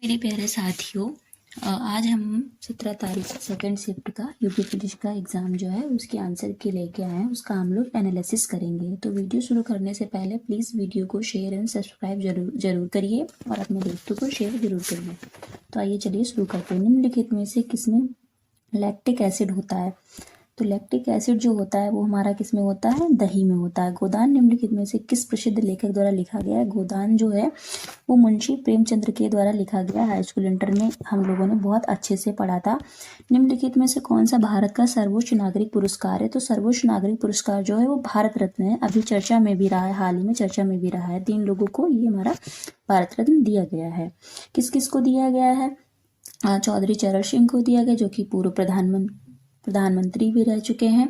मेरे प्यारे साथियों, आज हम 17 तारीख को सेकंड शिफ्ट का यूपी पुलिस का एग्ज़ाम जो है उसके आंसर के लेके आए हैं। उसका हम लोग एनालिसिस करेंगे। तो वीडियो शुरू करने से पहले प्लीज़ वीडियो को शेयर एंड सब्सक्राइब जरूर करिए और अपने दोस्तों को शेयर जरूर करिए। तो आइए चलिए शुरू करते हैं। निम्नलिखित में से किसमें लैक्टिक एसिड होता है? तो लैक्टिक एसिड जो होता है वो हमारा किस में होता है? दही में होता है। गोदान निम्नलिखित में से किस प्रसिद्ध लेखक द्वारा लिखा गया है? गोदान जो है वो मुंशी प्रेमचंद्र के द्वारा लिखा गया। हाई स्कूल इंटर में हम लोगों ने बहुत अच्छे से पढ़ा था। निम्नलिखित में से कौन सा भारत का सर्वोच्च नागरिक पुरस्कार है? तो सर्वोच्च नागरिक पुरस्कार जो है वो भारत रत्न है। अभी चर्चा में भी रहा है, हाल ही में चर्चा में भी रहा है। 3 लोगों को ये हमारा भारत रत्न दिया गया है। किस किस को दिया गया है? चौधरी चरण सिंह को दिया गया, जो कि पूर्व प्रधानमंत्री भी रह चुके हैं।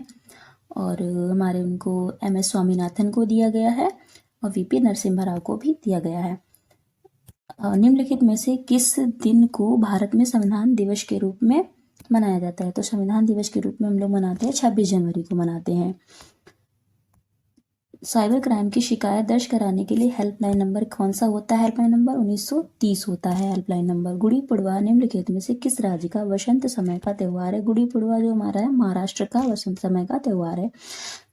और हमारे उनको MS स्वामीनाथन को दिया गया है और VP नरसिम्हा राव को भी दिया गया है। निम्नलिखित में से किस दिन को भारत में संविधान दिवस के रूप में मनाया जाता है? तो संविधान दिवस के रूप में हम लोग मनाते हैं 26 जनवरी को मनाते हैं। साइबर क्राइम की शिकायत दर्ज कराने के लिए हेल्पलाइन नंबर कौन सा होता है? हेल्पलाइन नंबर 1930 होता है हेल्पलाइन नंबर। गुड़ी पड़वा निम्नलिखित में से किस राज्य का वसंत समय का त्यौहार है? गुड़ी पड़वा जो हमारा है महाराष्ट्र का वसंत समय का त्यौहार है।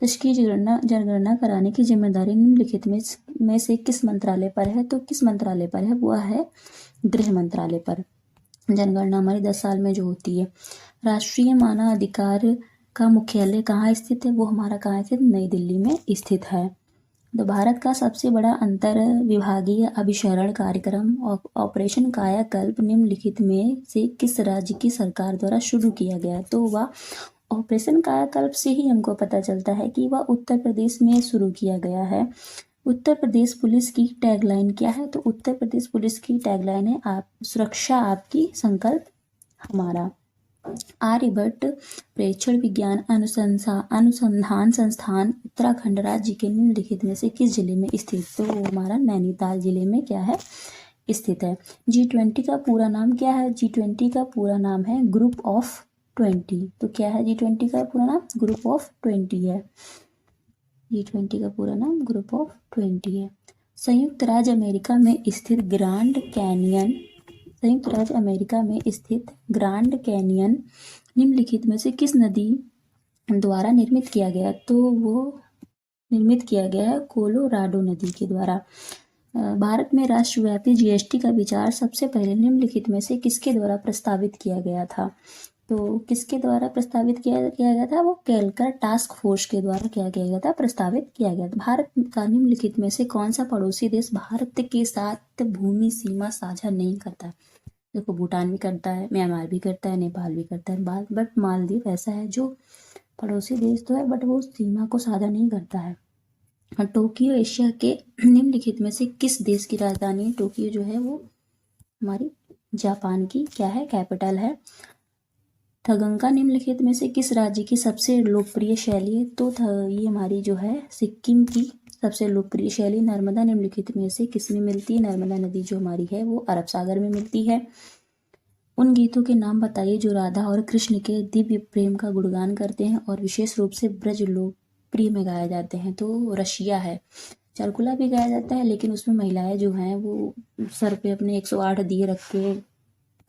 इसकी जनगणना कराने की जिम्मेदारी निम्नलिखित में से किस मंत्रालय पर है? तो किस मंत्रालय पर है? वह है गृह मंत्रालय पर। जनगणना हमारी 10 साल में जो होती है। राष्ट्रीय मानव अधिकार का मुख्यालय कहाँ स्थित है? वो हमारा कहाँ स्थित? नई दिल्ली में स्थित है। तो भारत का सबसे बड़ा अंतर विभागीय अभिसरण कार्यक्रम ऑपरेशन कायाकल्प निम्नलिखित में से किस राज्य की सरकार द्वारा शुरू किया गया? तो वह ऑपरेशन कायाकल्प से ही हमको पता चलता है कि वह उत्तर प्रदेश में शुरू किया गया है। उत्तर प्रदेश पुलिस की टैगलाइन क्या है? तो उत्तर प्रदेश पुलिस की टैगलाइन है आप सुरक्षा आपकी, संकल्प हमारा। आर्यभट्ट प्रेक्षण विज्ञान अनुसंधान संस्थान उत्तराखंड राज्य के निम्नलिखित में से किस जिले में स्थित? तो वो हमारा नैनीताल जिले में क्या है? स्थित है। G20 का पूरा नाम क्या है? G20 का पूरा नाम है ग्रुप ऑफ 20। तो क्या है G20 का पूरा नाम? ग्रुप ऑफ 20 है। G20 का पूरा नाम ग्रुप ऑफ 20 है। संयुक्त राज्य अमेरिका में स्थित ग्रांड कैनियन निम्नलिखित में से किस नदी द्वारा निर्मित किया गया? तो वो निर्मित किया गया है कोलोराडो नदी के द्वारा। भारत में राष्ट्रव्यापी GST का विचार सबसे पहले निम्नलिखित में से किसके द्वारा प्रस्तावित किया गया था? तो किसके द्वारा प्रस्तावित किया गया था? वो कैलकर टास्क फोर्स के द्वारा क्या किया गया था? प्रस्तावित किया गया था। भारत का निम्नलिखित में से कौन सा पड़ोसी देश भारत के साथ भूमि सीमा साझा नहीं करता? देखो, भूटान भी करता है, म्यांमार भी करता है, नेपाल भी करता है, बट मालदीव ऐसा है जो पड़ोसी देश तो है बट वो सीमा को साझा नहीं करता है। टोक्यो एशिया के निम्नलिखित में से किस देश की राजधानी है? टोक्यो जो है वो हमारी जापान की क्या है? कैपिटल है। थगंका निम्नलिखित में से किस राज्य की सबसे लोकप्रिय शैली है? तो ये हमारी जो है सिक्किम की सबसे लोकप्रिय शैली। नर्मदा निम्नलिखित में से किस में मिलती है? नर्मदा नदी जो हमारी है वो अरब सागर में मिलती है। उन गीतों के नाम बताइए जो राधा और कृष्ण के दिव्य प्रेम का गुणगान करते हैं और विशेष रूप से ब्रज लोकप्रिय में गाए जाते हैं। तो रशिया है। चरकुला भी गाया जाता है लेकिन उसमें महिलाएं जो हैं वो सर पे अपने 108 दिए रख के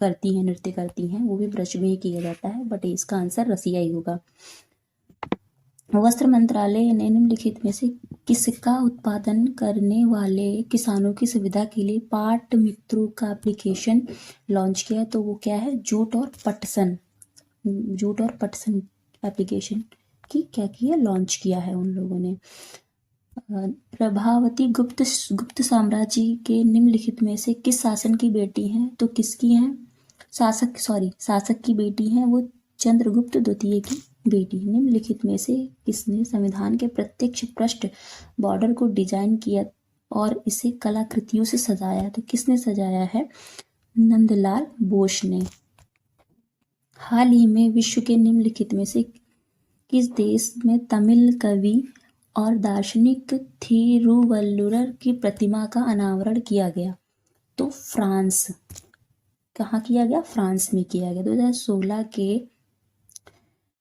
करती हैं, नृत्य करती हैं। वो भी ब्रज में ही किया जाता है, बट इसका आंसर रसिया ही होगा। वस्त्र मंत्रालय ने निम्नलिखित में से किसका उत्पादन करने वाले किसानों की सुविधा के लिए पाट मित्रों का एप्लीकेशन लॉन्च किया? तो वो क्या है? जूट और पटसन एप्लीकेशन की क्या किया? लॉन्च किया है उन लोगों ने। प्रभावती गुप्त साम्राज्य के निम्नलिखित में से किस शासन की बेटी हैं? तो किसकी हैं? शासक की बेटी हैं वो चंद्रगुप्त द्वितीय की बेटी। निम्नलिखित में से किसने संविधान के प्रत्यक्ष पृष्ठ बॉर्डर को डिजाइन किया और इसे कलाकृतियों से सजाया? तो किसने सजाया है? नंदलाल बोस ने। हाल ही में विश्व के निम्नलिखित में से किस देश में तमिल कवि और दार्शनिक थिरुवल्लुवर की प्रतिमा का अनावरण किया गया? तो फ्रांस। कहाँ किया गया? फ्रांस में किया गया। 2016 के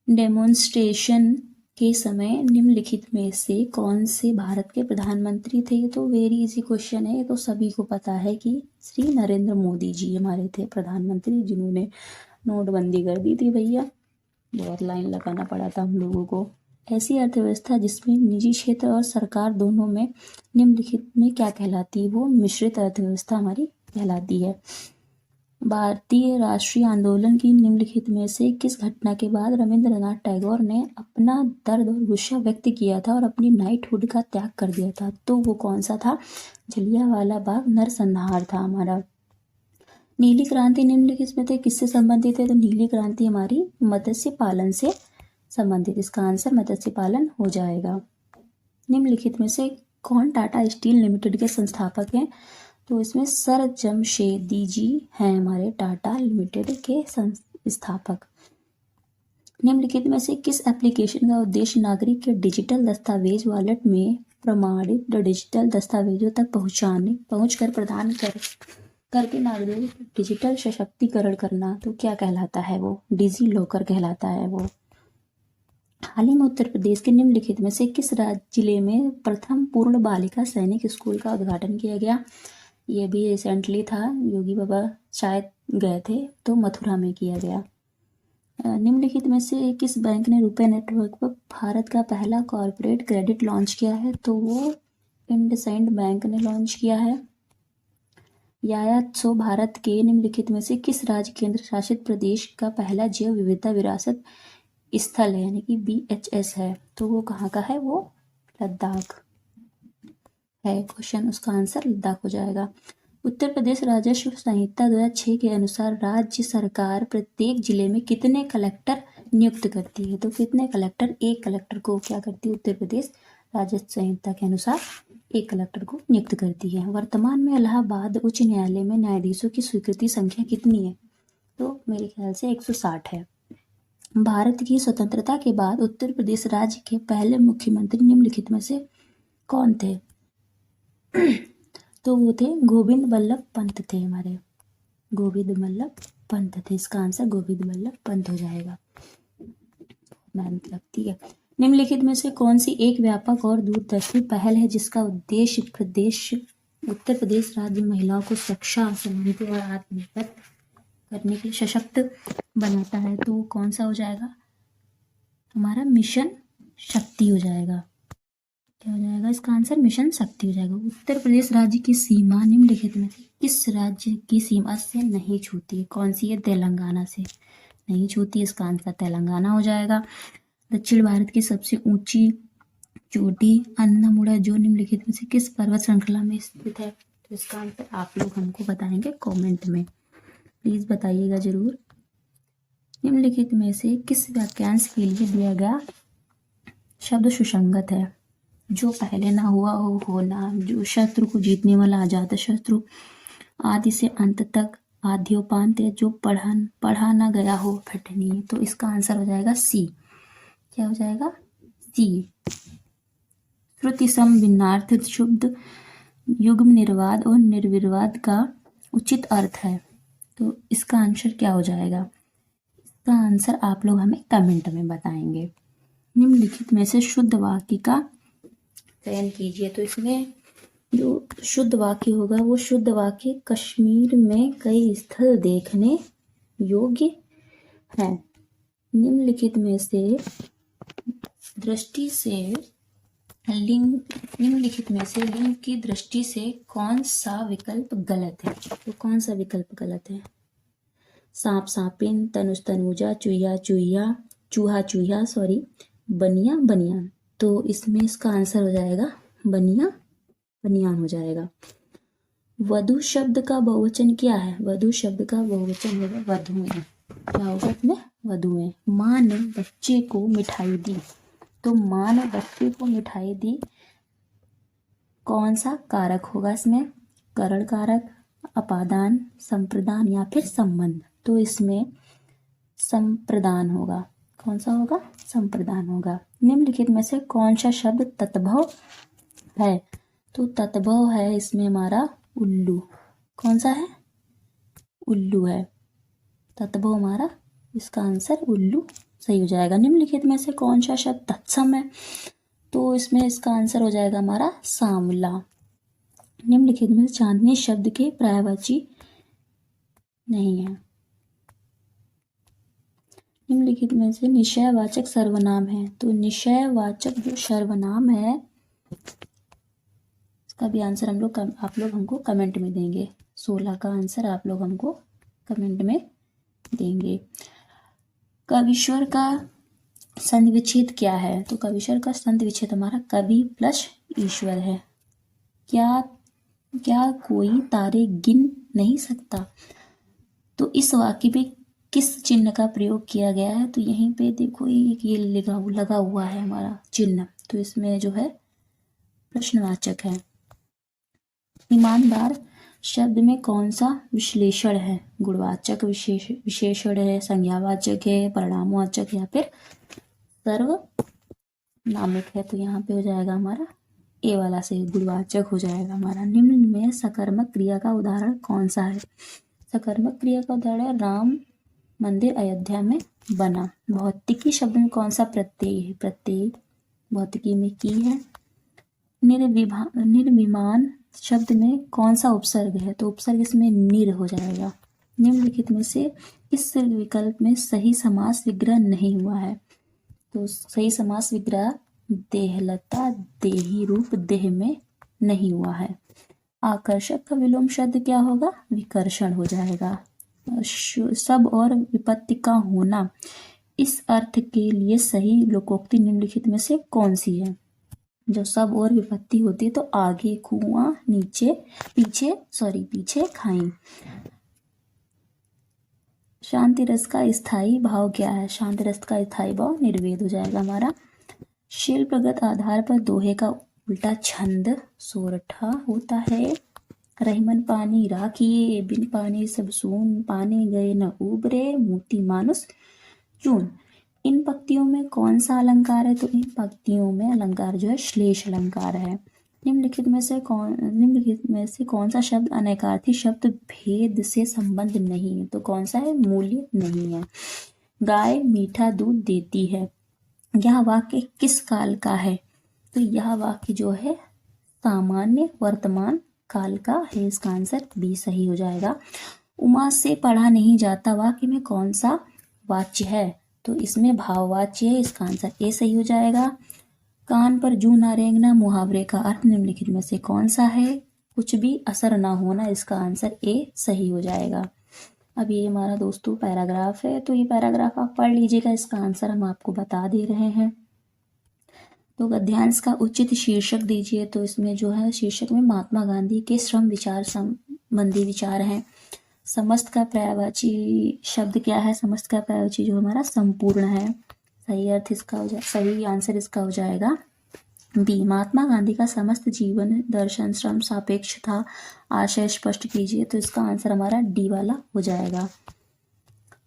डेमोन्स्ट्रेशन के समय निम्नलिखित में से कौन से भारत के प्रधानमंत्री थे? ये तो वेरी इजी क्वेश्चन है, ये तो सभी को पता है कि श्री नरेंद्र मोदी जी हमारे थे प्रधानमंत्री, जिन्होंने नोटबंदी कर दी थी भैया। बहुत लाइन लगाना पड़ा था हम लोगों को। ऐसी अर्थव्यवस्था जिसमें निजी क्षेत्र और सरकार दोनों में निम्नलिखित में क्या कहलाती है? वो मिश्रित अर्थव्यवस्था हमारी कहलाती है। भारतीय राष्ट्रीय आंदोलन की निम्नलिखित में से किस घटना के बाद रविंद्रनाथ टैगोर ने अपना दर्द और गुस्सा व्यक्त किया था और अपनी नाइटहुड का त्याग कर दिया था? तो वो कौन सा था? जलियांवाला बाग नरसंहार था हमारा। नीली क्रांति निम्नलिखित में से किससे संबंधित है? तो नीली क्रांति हमारी मत्स्य पालन से संबंधित, इसका आंसर मत्स्य पालन हो जाएगा। निम्नलिखित में से कौन टाटा स्टील लिमिटेड के संस्थापक हैं? तो इसमें सर जमशेदी जी हैं हमारे टाटा लिमिटेड के संस्थापक। निम्नलिखित में से किस एप्लीकेशन का उद्देश्य नागरिक के डिजिटल दस्तावेज वॉलेट में प्रमाणित डिजिटल दस्तावेजों तक पहुंचकर प्रदान करके नागरिक डिजिटल सशक्तिकरण करना? तो क्या कहलाता है वो? डिजी लॉकर कहलाता है वो। हाल ही में उत्तर प्रदेश के निम्नलिखित में से किस जिले में प्रथम पूर्ण बालिका सैनिक स्कूल का उद्घाटन किया गया? ये भी रिसेंटली था, योगी बाबा शायद गए थे, तो मथुरा में किया गया। निम्नलिखित में से किस बैंक ने रुपे नेटवर्क पर भारत का पहला कॉर्पोरेट क्रेडिट लॉन्च किया है? तो वो इंडसइंड बैंक ने लॉन्च किया है। यायात्सो भारत के निम्नलिखित में से किस राज्य केंद्र शासित प्रदेश का पहला जैव विविधता विरासत स्थल है, यानी कि BHS है? तो वो कहाँ का है? वो लद्दाख है। क्वेश्चन उसका आंसर लद्दाख हो जाएगा। उत्तर प्रदेश राजस्व संहिता 2006 के अनुसार राज्य सरकार प्रत्येक जिले में कितने कलेक्टर नियुक्त करती है? तो कितने कलेक्टर? एक कलेक्टर को क्या करती है उत्तर प्रदेश राजस्व संहिता के अनुसार? एक कलेक्टर को नियुक्त करती है। वर्तमान में इलाहाबाद उच्च न्यायालय में न्यायाधीशों की स्वीकृति संख्या कितनी है? तो मेरे ख्याल से 160 है। भारत की स्वतंत्रता के बाद उत्तर प्रदेश राज्य के पहले मुख्यमंत्री निम्नलिखित में से कौन थे? तो वो थे गोविंद बल्लभ पंत थे हमारे, गोविंद बल्लभ पंत थे। इसका आंसर गोविंद बल्लभ पंत हो जाएगा। मेहनत लगती है। निम्नलिखित में से कौन सी एक व्यापक और दूरदर्शी पहल है जिसका उद्देश्य उत्तर प्रदेश राज्य महिलाओं को शिक्षा, समृद्धि और आत्मनिर्भर करने के लिए सशक्त बनाता है? तो कौन सा हो जाएगा? हमारा मिशन शक्ति हो जाएगा। क्या हो जाएगा इसका आंसर? मिशन शक्ति हो जाएगा। उत्तर प्रदेश राज्य की सीमा निम्नलिखित में से किस राज्य की सीमा से नहीं छूती है? कौन सी है? तेलंगाना से नहीं छूती, इसका आंसर तेलंगाना हो जाएगा। दक्षिण भारत की सबसे ऊंची चोटी अन्नमुड़ा जो निम्नलिखित में से किस पर्वत श्रृंखला में स्थित है? तो इसका आंसर आप लोग हमको बताएंगे कमेंट में, प्लीज बताइएगा जरूर। निम्नलिखित में से किस वाक्यांश के लिए दिया गया शब्द सुसंगत है? जो पहले ना हुआ हो होना, जो शत्रु को जीतने वाला अजात शत्रु, आदि से अंत तक, आद्योपांत, जो पढ़ा ना गया हो फटनी। तो इसका आंसर हो जाएगा सी। क्या हो जाएगा? सी। श्रुति सम भिन्नार्थ शुद्ध युग्म निर्वाद और निर्विवाद का उचित अर्थ है। तो इसका आंसर क्या हो जाएगा? इसका आंसर आप लोग हमें कमेंट में बताएंगे। निम्नलिखित में से शुद्ध वाक्य का चयन कीजिए। तो इसमें जो शुद्ध वाक्य होगा वो शुद्ध वाक्य कश्मीर में कई स्थल देखने योग्य है। निम्नलिखित में से लिंग की दृष्टि से कौन सा विकल्प गलत है? तो कौन सा विकल्प गलत है? सांप सांपिन, तनुज तनुजा, चुहिया चुहिया, चूहा चूहिया, बनिया बनियान। तो इसमें इसका आंसर हो जाएगा बनिया बनियान हो जाएगा। वधु शब्द का बहुवचन क्या है? वधु शब्द का बहुवचन होगा वधुएं। क्या होगा इसमें? वधुएं। माँ ने बच्चे को मिठाई दी। तो माँ ने बच्चे को मिठाई दी, कौन सा कारक होगा इसमें? करण कारक, अपादान, संप्रदान या फिर संबंध। तो इसमें संप्रदान होगा। कौन सा होगा? संप्रदान होगा। निम्नलिखित में से कौन सा शब्द तत्भव है? तो तत्भव है इसमें हमारा उल्लू। कौन सा है? उल्लू है तत्भव हमारा। इसका आंसर उल्लू सही हो जाएगा। निम्नलिखित में से कौन सा शब्द तत्सम है? तो इसमें इसका आंसर हो जाएगा हमारा सांवला। निम्नलिखित में चांदनी शब्द के पर्यायवाची नहीं है। निम्नलिखित में से निश्चयवाचक सर्वनाम है। तो निश्चयवाचक जो सर्वनाम है इसका भी आंसर आप लोग हमको कमेंट में देंगे। 16 का आंसर आप लोग हमको कमेंट में देंगे। कविश्वर का संधि विच्छेद क्या है? तो कविश्वर का संधि विच्छेद हमारा कवि प्लस ईश्वर है। क्या कोई तारे गिन नहीं सकता? तो इस वाक्य में किस चिन्ह का प्रयोग किया गया है? तो यहीं पे देखो ये लगा हुआ है हमारा चिन्ह, तो इसमें जो है प्रश्नवाचक है। ईमानदार शब्द में कौन सा विश्लेषण है? गुणवाचक विशेषण है, संज्ञावाचक है, परिणामवाचक या फिर सर्वनामिक है? तो यहाँ पे हो जाएगा हमारा ए वाला से गुणवाचक हो जाएगा हमारा। निम्न में सकर्मक क्रिया का उदाहरण कौन सा है? सकर्मक क्रिया का उदाहरण राम मंदिर अयोध्या में बना। भौतिकी शब्द में कौन सा प्रत्यय है? प्रत्यय भौतिकी में की है। निर्विमान शब्द में कौन सा उपसर्ग है? तो उपसर्ग इसमें निर हो जाएगा। निम्नलिखित में से इस विकल्प में सही समास विग्रह नहीं हुआ है? तो सही समास विग्रह देहलता देही रूप देह में नहीं हुआ है। आकर्षक का विलोम शब्द क्या होगा? विकर्षण हो जाएगा। सब और विपत्ति का होना, इस अर्थ के लिए सही लोकोक्ति निम्नलिखित में से कौन सी है? जो सब और विपत्ति होती है तो आगे कुआं पीछे खाई। शांति रस का स्थायी भाव क्या है? शांति रस का स्थायी भाव निर्वेद हो जाएगा हमारा। शिल्पगत आधार पर दोहे का उल्टा छंद सोरठा होता है। रहीमन पानी राखिए, बिन पानी सब सून, पानी गए न उबरे, मोती मानुस चून। इन पंक्तियों में कौन सा अलंकार है? तो इन पंक्तियों में अलंकार जो है श्लेष अलंकार है। निम्नलिखित में से कौन सा शब्द अनेकार्थी शब्द भेद से संबंध नहीं है? तो कौन सा है? मूल्य नहीं है। गाय मीठा दूध देती है, यह वाक्य किस काल का है? तो यह वाक्य जो है सामान्य वर्तमान काल का है। इसका आंसर बी सही हो जाएगा। उमा से पढ़ा नहीं जाता वाक्य में कौन सा वाच्य है? तो इसमें भाववाच्य है। इसका आंसर ए सही हो जाएगा। कान पर जू ना रेंगना मुहावरे का अर्थ निम्नलिखित में से कौन सा है? कुछ भी असर ना होना। इसका आंसर ए सही हो जाएगा। अब ये हमारा दोस्तों पैराग्राफ है, तो ये पैराग्राफ आप पढ़ लीजिएगा। इसका आंसर हम आपको बता दे रहे हैं। तो गद्यांश का उचित शीर्षक दीजिए। तो इसमें जो है शीर्षक में महात्मा गांधी के श्रम विचार संबंधी विचार हैं। समस्त का पर्यायवाची शब्द क्या है? समस्त का पर्यायवाची जो हमारा संपूर्ण है। सही अर्थ इसका हो जाएगा, सही आंसर इसका हो जाएगा बी। महात्मा गांधी का समस्त जीवन दर्शन श्रम सापेक्ष था, आशय स्पष्ट कीजिए। तो इसका आंसर हमारा डी वाला हो जाएगा।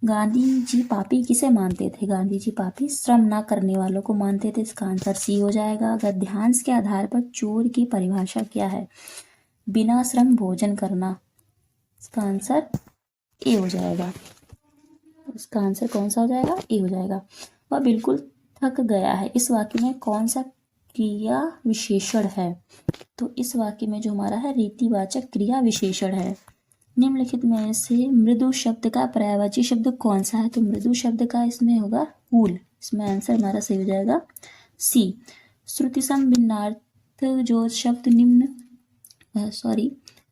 गांधी जी पापी किसे मानते थे? गांधी जी पापी श्रम ना करने वालों को मानते थे। इसका आंसर सी हो जाएगा। गद्यांश के आधार पर चोर की परिभाषा क्या है? बिना श्रम भोजन करना। इसका आंसर ए हो जाएगा। इसका आंसर कौन सा हो जाएगा? ए हो जाएगा। वह बिल्कुल थक गया है, इस वाक्य में कौन सा क्रिया विशेषण है? तो इस वाक्य में जो हमारा है रीतिवाचक क्रिया विशेषण है। निम्नलिखित में से मृदु शब्द का पर्यायवाची शब्द कौन सा है? तो मृदु शब्द का इसमें होगा कूल। इसमें आंसर हमारा सही हो जाएगा सी। श्रुतिसम भिन्नार्थ जो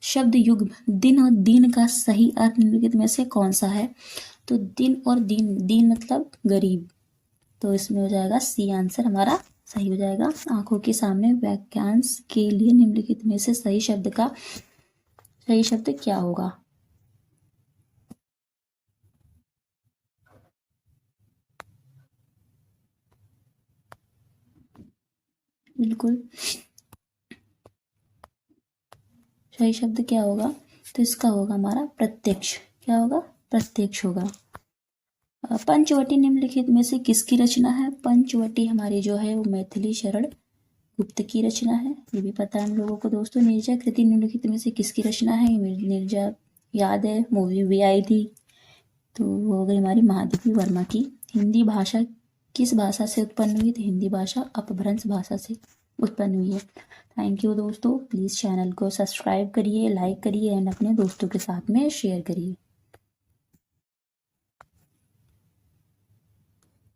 शब्द युग्म दिन और दीन का सही अर्थ निम्नलिखित में से कौन सा है? तो दिन और दीन मतलब गरीब। तो इसमें हो जाएगा सी आंसर हमारा सही हो जाएगा। आंखों के सामने वाक्यांश के लिए निम्नलिखित में से सही शब्द क्या होगा? बिल्कुल सही शब्द क्या होगा? तो इसका होगा हमारा प्रत्यक्ष। क्या होगा? प्रत्यक्ष होगा। पंचवटी निम्नलिखित में से किसकी रचना है? पंचवटी हमारी जो है वो मैथिली शरण गुप्त की रचना है। ये भी पता है हम लोगों को दोस्तों। निर्जा कृति निम्नलिखित में से किसकी रचना है? निर्जा याद है, मूवी भी आई थी। तो वो हो गई हमारी महादेवी वर्मा की हिंदी भाषा किस भाषा से उत्पन्न हुई? तो हिंदी भाषा अपभ्रंश भाषा से उत्पन्न हुई है। थैंक यू दोस्तों, प्लीज़ चैनल को सब्सक्राइब करिए, लाइक करिए एंड अपने दोस्तों के साथ में शेयर करिए।